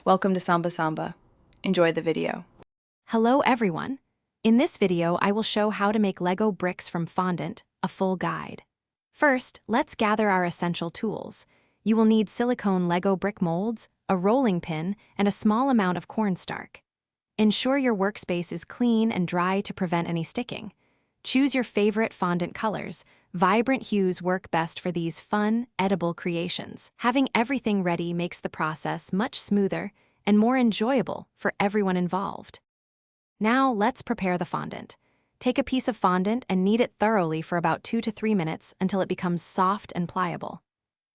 Welcome to Samba Samba. Enjoy the video. Hello everyone! In this video, I will show how to make Lego bricks from fondant, a full guide. First, let's gather our essential tools. You will need silicone Lego brick molds, a rolling pin, and a small amount of cornstarch. Ensure your workspace is clean and dry to prevent any sticking. Choose your favorite fondant colors. Vibrant hues work best for these fun, edible creations. Having everything ready makes the process much smoother and more enjoyable for everyone involved. Now let's prepare the fondant. Take a piece of fondant and knead it thoroughly for about 2 to 3 minutes until it becomes soft and pliable.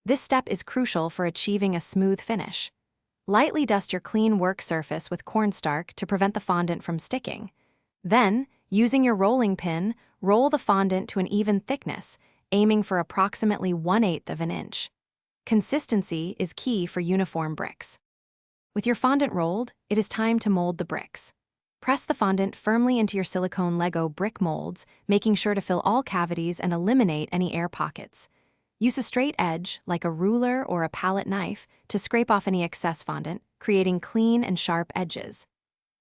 This step is crucial for achieving a smooth finish. Lightly dust your clean work surface with cornstarch to prevent the fondant from sticking. Then, using your rolling pin, roll the fondant to an even thickness, aiming for approximately 1/8 of an inch. Consistency is key for uniform bricks. With your fondant rolled, it is time to mold the bricks. Press the fondant firmly into your silicone Lego brick molds, making sure to fill all cavities and eliminate any air pockets. Use a straight edge, like a ruler or a palette knife, to scrape off any excess fondant, creating clean and sharp edges.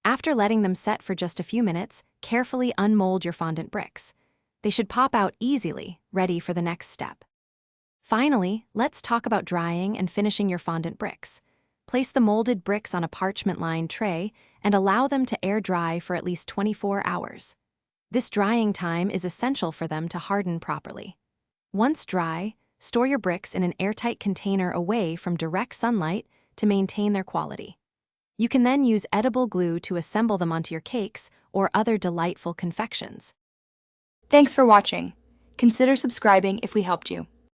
After letting them set for just a few minutes, carefully unmold your fondant bricks. They should pop out easily, ready for the next step. Finally, let's talk about drying and finishing your fondant bricks. Place the molded bricks on a parchment-lined tray and allow them to air dry for at least 24 hours. This drying time is essential for them to harden properly. Once dry, store your bricks in an airtight container away from direct sunlight to maintain their quality. You can then use edible glue to assemble them onto your cakes or other delightful confections. Thanks for watching. Consider subscribing if we helped you.